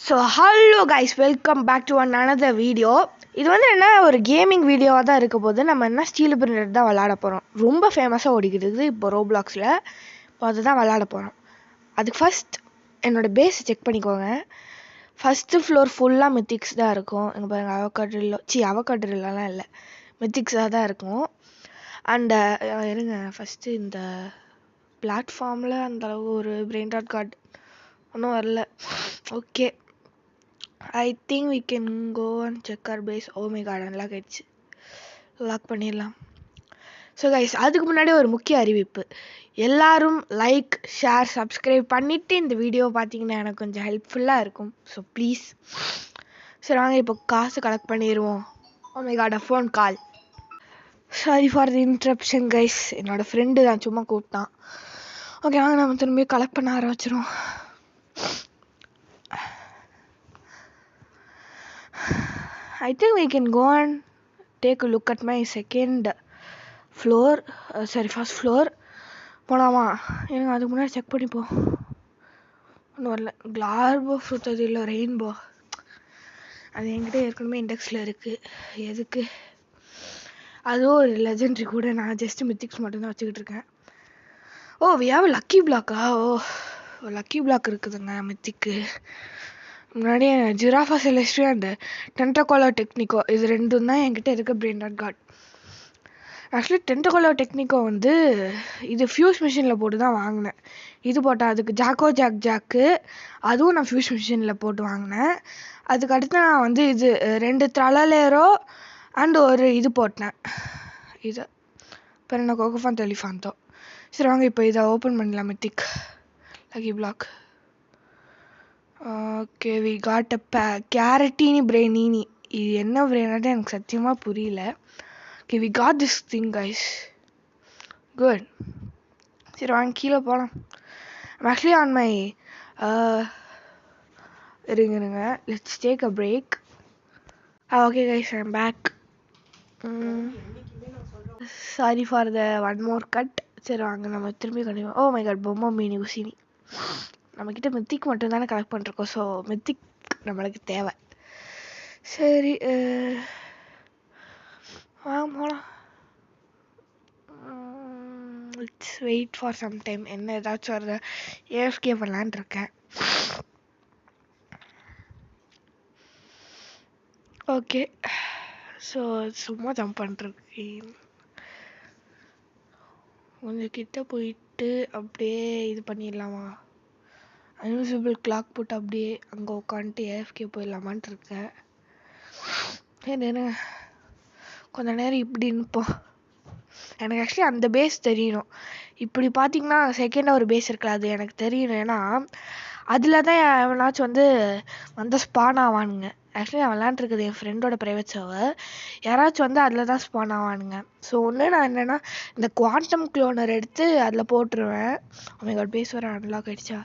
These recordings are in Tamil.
So hello guys, welcome back to another video. இது வந்து என்ன, ஒரு கேமிங் வீடியோவாக தான் இருக்க போது. நம்ம என்ன ஸ்டீல் பிரிண்டட் தான் விளாட போகிறோம். ரொம்ப ஃபேமஸாக ஓடிக்கிட்டு இருக்குது இப்போ ரோப்ளாக்ஸில். இப்போ அதுதான் விளாட போகிறோம். அதுக்கு ஃபஸ்ட் என்னோடய பேஸை செக் பண்ணிக்கோங்க. ஃபஸ்ட்டு ஃப்ளோர் ஃபுல்லாக மித்திக்ஸ் தான் இருக்கும். இங்கே பாருங்கள், அவக்காட்ரில்லாம் இல்லை, மித்திக்ஸாக தான் இருக்கும். அண்ட் இருங்க, ஃபஸ்ட்டு இந்த பிளாட்ஃபார்மில் அந்தளவு ஒரு பிரெயின் டாட் கார்டு ஒன்றும் வரல. Okay, I think we can go and check our base. Oh my god, unlock ஆயிடுச்சு. லாக் பண்ணிடலாம். ஸோ கைஸ், அதுக்கு முன்னாடி ஒரு முக்கிய அறிவிப்பு. எல்லாரும் லைக், ஷேர், சப்ஸ்கிரைப் பண்ணிவிட்டு இந்த வீடியோ பார்த்தீங்கன்னா எனக்கு கொஞ்சம் ஹெல்ப்ஃபுல்லாக இருக்கும். So please. சரி வாங்க, இப்போ காசு கலெக்ட் பண்ணிடுவோம். Oh my god, a phone call. Sorry for the interruption guys. என்னோடய ஃப்ரெண்டு தான், சும்மா கூப்பிட்டான். ஓகே வாங்க, நம்ம திரும்பி கலெக்ட் பண்ண ஆரம்பிச்சிடும். I think we can go and take a look at my second floor, first floor. போகலாமா? எனக்கு அதுக்கு முன்னாடி செக் பண்ணிப்போம். ஒன்றும் வரல. கிளார்போ ஃப்ரூட் இல்லை, ரெயின்போ. அது என்கிட்ட ஏற்கனவே இண்டெக்ஸில் இருக்குது. எதுக்கு? அதுவும் ஒரு லெஜெண்ட்ரி கூட. நான் ஜஸ்ட் மித்திக்ஸ் மட்டும்தான் வச்சுக்கிட்டு இருக்கேன். ஓ, வி ஹேவ் லக்கி பிளாக்கா? ஓ, லக்கி பிளாக் இருக்குதுங்க மித்திக்கு. முன்னாடி ஜிராஃபா செலஸ்ட்ரி அண்ட் டென்டகோலோ டெக்னிக்கோ, இது ரெண்டும் தான் என்கிட்ட இருக்க பிரெயின் டாட் கார்டு. ஆக்சுவலி டென்டகோலோ டெக்னிக்கோ வந்து இது ஃபியூஸ் மிஷினில் போட்டு தான் வாங்கினேன். இது போட்டால் அதுக்கு ஜாக்கு அதுவும் நான் ஃபியூஸ் மிஷினில் போட்டு வாங்கினேன். அதுக்கு அடுத்து நான் வந்து இது 2 த்ரலலேரோ அண்ட் ஒரு இது போட்டேன். இது இப்போ என்ன, கோகோஃபான் தெலிஃபாந்தோ. சரி வாங்க, இப்போ இதை ஓப்பன் பண்ணலாம். Mythic lucky block. Okay, we got a கேரட்டீனி பிரெயினி. இது என்ன பிரெயினாட்டு எனக்கு சத்தியமாக புரியல. Okay, we got this thing guys. Good. சரி வாங்க, கீழே போகலாம். ஆக்சுவலி ஆன் மை இருங்க, let's take a break. Okay guys, I am back. Sorry for the one more cut. சரி வாங்க, நம்ம திரும்பி கண்டிப்பா. ஓ மை காட், பொம்மை மீனி உசினி. நம்மக்கிட்ட மித்திக் மட்டும் தானே கலெக்ட் பண்ணிருக்கோம். ஸோ மித்திக் நம்மளுக்கு தேவை. சரி போகலாம். It's wait for some time. என்ன ஏதாச்சும் ஒரு ஏஎஃப்கே பண்ணலான் இருக்கேன். ஓகே, ஸோ சும்மா ஜம்ப் பண்ணிருக்கேன். கொஞ்சம் கிட்ட போயிட்டு அப்படியே இது பண்ணிடலாமா? அன்யூசிபிள் கிளாக் போட்டு அப்படியே அங்கே உட்காந்துட்டு ஏஎஃப்கே போயிடலாமான்ட்டு இருக்கேன். என்ன கொஞ்ச நேரம் இப்படி நிற்போம். எனக்கு ஆக்சுவலி அந்த பேஸ் தெரியணும். இப்படி பார்த்தீங்கன்னா செகண்டாக ஒரு பேஸ் இருக்குல்ல, அது எனக்கு தெரியணும். ஏன்னா அதில் தான் எவனாச்சும் வந்து ஸ்பான் ஆவானுங்க. ஆக்சுவலி நான் விளாண்டுருக்குது என் ஃப்ரெண்டோட ப்ரைவேட் சர்வர். யாராச்சும் வந்து அதில் தான் ஸ்பான் ஆவானுங்க. ஸோ ஒன்று நான் என்னென்னா, இந்த குவாண்டம் க்ளோனர் எடுத்து அதில் போட்டுருவேன். உங்களோட பேஸ் வர அன்லாக் ஆகிடுச்சா?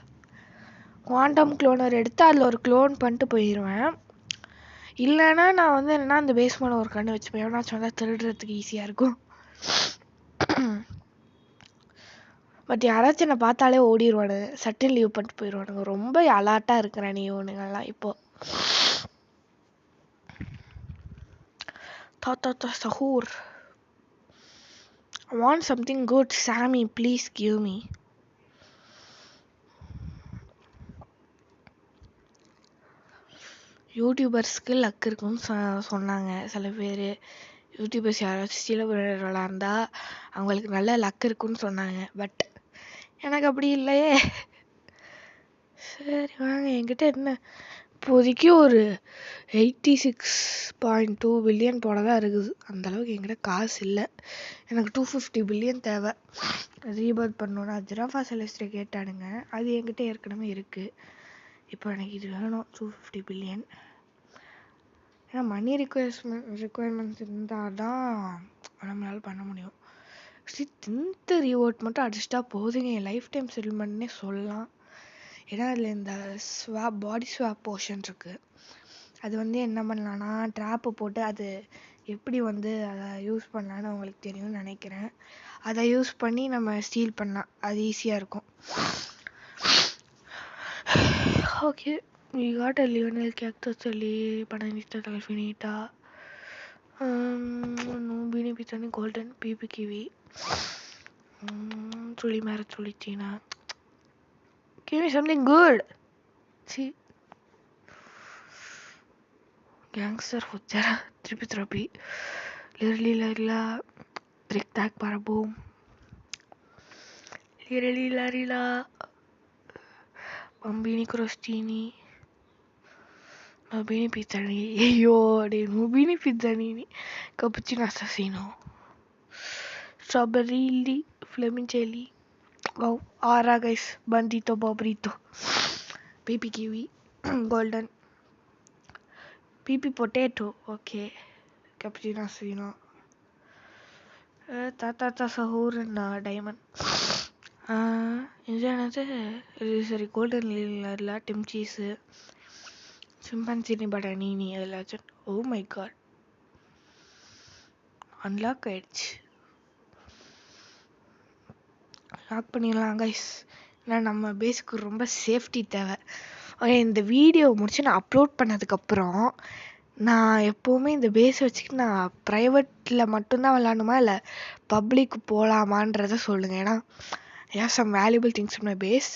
குவாண்டம் க்ளோனர் எடுத்து அதில் ஒரு க்ளோன் பண்ணிட்டு போயிடுவேன். இல்லைன்னா நான் வந்து என்னென்னா, அந்த பேஸ் மேலே ஒரு கண்ணு வச்சுப்பேன். எவனாச்சும் வந்தால் திருடுறதுக்கு ஈஸியாக இருக்கும். பட் யாராச்சும் என்னை பார்த்தாலே ஓடிடுவானுங்க, சட்டில் லீவ் பண்ணிட்டு போயிடுவானுங்க. ரொம்ப அலாட்டாக இருக்கிறேன் நீ இவனுங்கெல்லாம் இப்போ. Sahur, I want something good. Sammy, please give me. யூடியூபர்ஸ்க்கு லக் இருக்குன்னு சொன்னாங்க சில பேர். யூடியூபர்ஸ் யாராச்சும் ஸ்டீல் விளாண்டா அவங்களுக்கு நல்ல லக் இருக்குன்னு சொன்னாங்க. பட் எனக்கு அப்படி இல்லையே. சரி வாங்க, என்கிட்ட என்ன இப்போதைக்கு ஒரு 86.2 பில்லியன் போல தான் இருக்குது. அந்தளவுக்கு என்கிட்ட காசு இல்லை. எனக்கு 250 பில்லியன் தேவை. ரீபர்த் பண்ணணுன்னா ஜிராஃபா செலஸ்ட்ரி கேட்டானுங்க. அது என்கிட்ட ஏற்கனவே இருக்குது. இப்போ எனக்கு இது வேணும், 250 பில்லியன். ஏன்னா மணி ரிக்குவயர்மெண்ட்ஸ் இருந்தால் தான் நம்மளால் பண்ண முடியும். இந்த ரிவார்ட் மட்டும் அடிச்சிட்டா போதுங்க, என் லைஃப் டைம் செட்டில்மெண்ட்னே சொல்லலாம். ஏன்னா அதில் இந்த பாடி ஸ்வாப் போர்ஷன் இருக்குது. அது வந்து என்ன பண்ணலான்னா, ட்ராப்பு போட்டு அது எப்படி வந்து அதை யூஸ் பண்ணலான்னு உங்களுக்கு தெரியும்னு நினைக்கிறேன். அதை யூஸ் பண்ணி நம்ம ஸ்டீல் பண்ணலாம், அது ஈஸியாக இருக்கும். Okay, We got a Lionel Cactus Pananista Finita. No Bini Pitani Golden PP Kiwi. Truly Maratuli Tina. Give me something good. See. Gangster Futera Tripitrapi. Lirli Larila. Trick Tag Paraboom. Lirli Larila. Bambini Crostini. Nubini Pizzani. Yo, Nubini Pizzanini. Cappuccino Assassino. Strawberry Flaming Jelly. Wow. Ara guys. Bandito Bobrito. Baby Kiwi. Golden. PP Potato. Okay. Cappuccino Assassino. Tata Sahur and Diamond. Sorry, Golden Lilla, Tim Cheese. Chimpanzee Badanini, legend. Oh my god. Unlock it. Lock பண்ணிடலாம் கைஸ். ஏன்னா நம்ம பேஸுக்கு ரொம்ப சேஃப்டி தேவை. ஓகே, இந்த வீடியோ முடிச்சு நான் அப்லோட் பண்ணதுக்கப்புறம் நான் எப்போவுமே இந்த பேஸை வச்சுக்கிட்டு நான் ப்ரைவேட்டில் மட்டும்தான் விளாடணுமா இல்லை பப்ளிக் போகலாமான்றதை சொல்லுங்கள். ஏன்னா I have some valuable things in my base.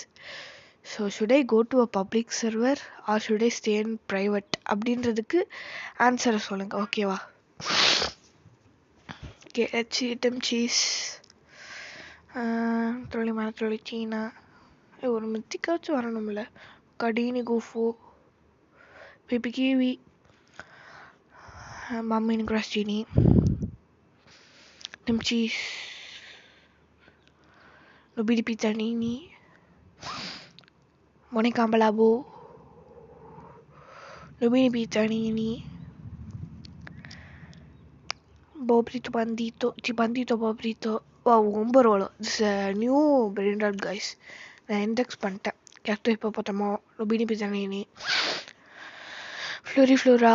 So should I go to a public server or should I stay in private? அப்படின்றதுக்கு ஆன்சரை சொல்லுங்க. ஓகேவா? Okay, let's eat them cheese. ட்ரோலி மேலே ட்ரோலி சீனா. ஒரு மித்திக்காச்சும் வரணும்ல. கடீனி கோஃபோ. Baby kiwi. மம்மின் கிராஸ்டினி. Tim Cheese. Nobidi Pizzanini. Monica Balabo. Nobidi Pizzanini. Bobrito Bandito. Bandito Bobrito. Wow, Umbarolo. This is a new brand out, guys. The index panta. Cacto Hippopotamo. Nobidi Pizzanini. Floriflora.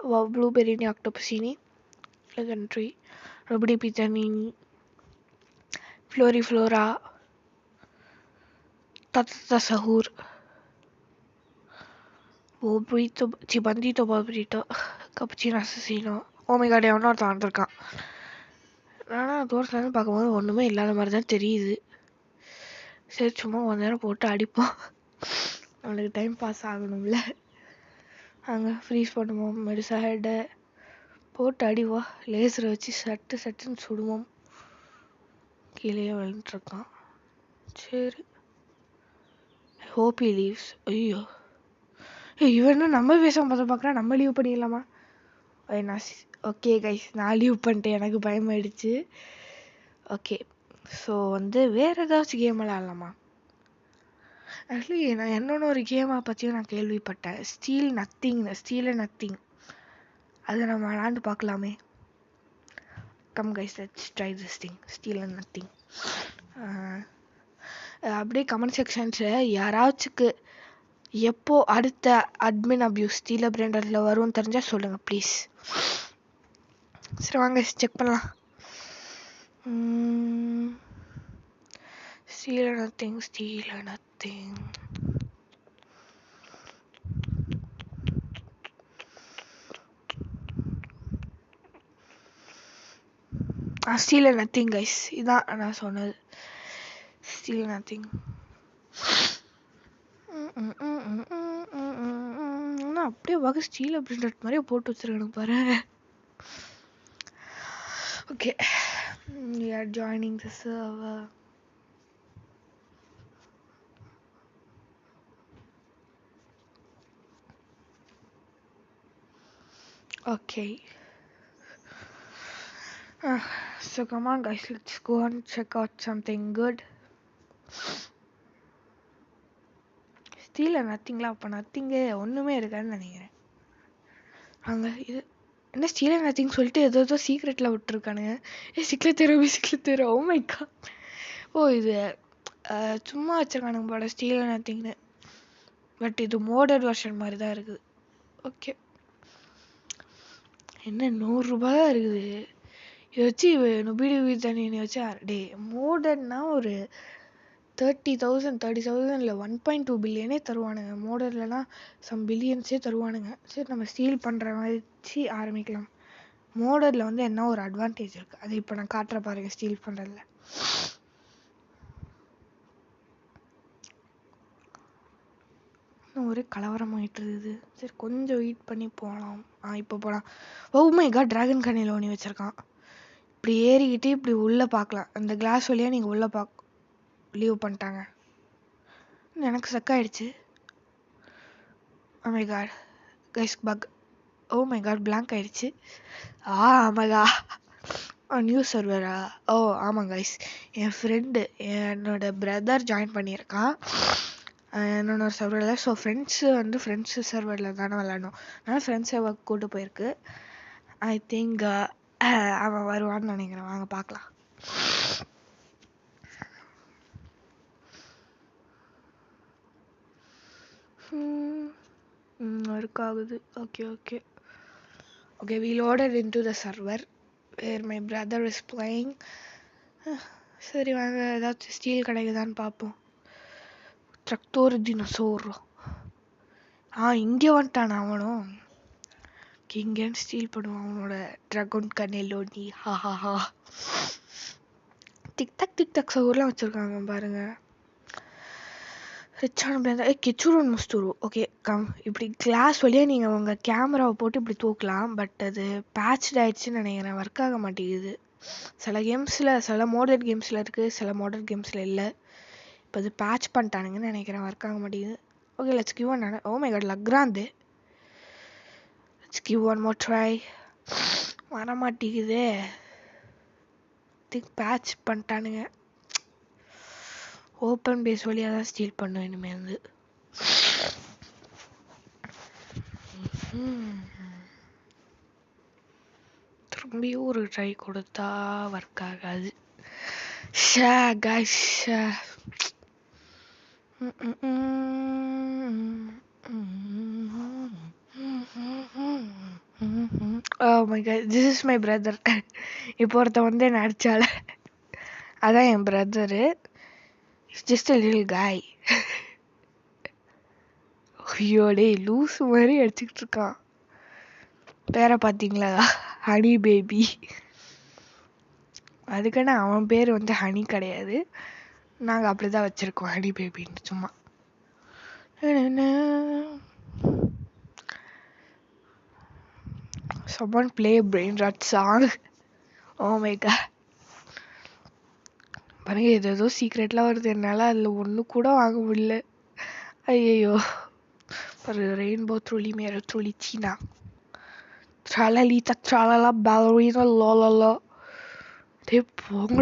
Wow, Blueberry Octopusini. Legendary. Nobidi Pizzanini. Floriflora. Tata Sahur. Bobrito. Bandito Bobrito. Cappuccino Assassino. Oh my god, எவனோ ஒருத்தன் வந்திருக்கான். ஆனால் தூரத்துலேருந்து பார்க்கும்போது ஒன்றுமே இல்லாத மாதிரி தான் தெரியுது. சரி, சும்மா கொஞ்ச நேரம் போட்டு அடிப்போம். அவனுக்கு டைம் பாஸ் ஆகணும்ல. அங்கே ஃப்ரீஸ் பண்ணுவோம். மெடிசா ஹெட்டை போட்டு அடிவோம். லேசரை வச்சு சட்டுன்னு சுடுவோம். கீழே விழுந்துட்டுருக்கான். சரி, ஹோப் ஹி லீவ்ஸ். ஐயோ, இவன் நம்ம பேசாமல் பார்க்குறேன். நம்ம லீவ் பண்ணிடலாமா? ஓகே கைஸ், நான் லீவ் பண்ணிட்டேன். எனக்கு பயமாயிடுச்சு. ஓகே, ஸோ வேறு ஏதாச்சும் கேம் விளாட்லாமா? ஆக்சுவலி நான் என்னென்ன ஒரு கேமை பற்றியும் நான் கேள்விப்பட்டேன். Steel nothing. அதை நம்ம விளாண்டு பார்க்கலாமே. Come guys, let's try this thing. Steel and nothing. அப்படியே கமெண்ட் செக்ஷன்ஸில் யாராச்சுக்கு எப்போ அடுத்த அட்மின் அப்யூஸ் ஸ்டீல் பிராண்டரில் வரும்னு தெரிஞ்சால் சொல்லுங்கள் ப்ளீஸ். சரி வாங்க செக் பண்ணலாம். Steel nothing. Steel nothing guys, இதான் நான் சொன்னது. Steel nothing. ஆனால் அப்படியே பார்க்க ஸ்டீல் பிரிண்டட் மாதிரியே போட்டு வச்சுருக்கணும் பாரு. Okay, we are joining the server. Okay. So come on guys, let's go and check out something good. Still நத்திங்லாம் அப்போ நத்திங்கே ஒன்றுமே இருக்காதுன்னு நினைக்கிறேன். அங்கே இது என்ன ஸ்டீல் நத்திங் சொல்லிட்டு ஏதோ சீக்ரெட்டில் விட்டுருக்கானுங்க. சிக்லத் தெரு. ஓ மை காட். ஓ, இது சும்மா வச்சுருக்கானுங்க போல ஸ்டீல் நத்திங்னு. பட் இது மோடர்ன் வெர்ஷன் மாதிரி தான் இருக்குது. ஓகே, என்ன 100 ரூபாய் தான் இருக்குது. இதை வச்சு நொபிடி தண்ணி வச்சு டே மோடர்னா ஒரு 30,000 இல்லை 1.2 பில்லியனே தருவானுங்க. மோடர்லலாம் சம் பில்லியன்ஸே தருவானுங்க. சரி, நம்ம ஸ்டீல் பண்ணுற மாதிரி ஆரம்பிக்கலாம். மோடரில் வந்து என்ன ஒரு அட்வான்டேஜ் இருக்குது, அது இப்போ நான் காட்டுற பாருங்க. ஸ்டீல் பண்ணுறதுல ஒரே கலவரமாயிட்டு இருக்குது. சரி, கொஞ்சம் வெயிட் பண்ணி போகலாம். இப்போ போகலாம். ஓ மை காட், டிராகன் கண்ணில் ஒன்று வச்சுருக்கான். இப்படி ஏறிக்கிட்டு இப்படி உள்ளே பார்க்கலாம். அந்த கிளாஸ் வழியாக நீங்கள் உள்ளே லீவ் பண்ணிட்டாங்க. எனக்கு சக் ஆயிடுச்சு. Oh my god guys, bug. Oh my god, blank ஆயிடுச்சு. ஆமாங்கா, நியூ சர்வரா? ஓ ஆமாங்க கைஸ், என் ஃப்ரெண்டு, என்னோட பிரதர் ஜாயின் பண்ணியிருக்கான் என்னோட சர்வரில். ஸோ ஃப்ரெண்ட்ஸு சர்வரில் தானே விளாடணும். அதனால் ஃப்ரெண்ட்ஸ் சர்வர் கூட்டு போயிருக்கு. ஐ திங்க் அவன் வருவான்னு நினைக்கிறேன். வாங்க பார்க்கலாம். ஒர்க் ஆகுது. Okay, we loaded into the server where my brother is playing. சரி வாங்க, ஏதாச்சும் ஸ்டீல் கிடைக்குதான்னு பார்ப்போம். ட்ரக்டோர் டினோசோர். இங்கே வந்துட்டான் அவனும். இங்கேன்னு ஸ்டீல் பண்ணுவான் அவனோட ட்ராகன் கனெலோனி. ஹா. டிக்டாக் சோர்லாம் வச்சுருக்காங்க பாருங்க. ரிச்சான பிராண்ட் கெச்சுரோன் முஸ்டூரு. Okay come. இப்படி கிளாஸ் வழியாக நீங்கள் உங்கள் கேமராவை போட்டு இப்படி தூக்கலாம். பட் அது பேட்ச்ட் ஆயிடுச்சுன்னு நினைக்கிறேன். ஒர்க் ஆக மாட்டேங்குது. சில மாடர்ன் கேம்ஸில் இருக்குது, சில மாடர்ன் கேம்ஸில் இல்லை. இப்போ அது பேட்ச் பண்ணிட்டானுங்கன்னு நினைக்கிறேன். ஒர்க் ஆக மாட்டேங்குது. Okay, let's give one. Oh my god, லக்ராந்து. Let's give one more try. வர மாட்டேங்குதே. திங்க் பேட்ச் பண்ணிட்டானுங்க. ஓப்பன் பேஸ் வழியாக தான் ஸ்டீல் பண்ணும் இனிமேல் வந்து. திரும்பியும் ஒரு ட்ரை கொடுத்தா ஒர்க் ஆகாது. Oh my god, this is my brother. இப்போ ஒருத்த வந்து என்ன அடிச்சால, அதான் என் brother. He's just a little guy. ஐயோ டே, லூஸ் மாதிரி அடிச்சுக்கிட்டு இருக்கான். பேரை பார்த்தீங்களா? Honey baby. அதுக்குன்னு அவன் பேர் வந்து ஹனி கிடையாது. நாங்கள் அப்படி தான் வச்சுருக்கோம், ஹனி பேபின்னு சும்மா. Someone play brain rot song. Oh my god. பாருங்க, ஏதோ சீக்ரெட்லாம் வருது. என்னால் அதில் ஒன்று கூட வாங்க முடியல. ஐயோ. ரெயின்போ த்ரூலி மேர த்ரூலி சீனா ட்ராலலி தக் ட்ராலலா பாலரீனா லோலலோ. டே போங்கடா.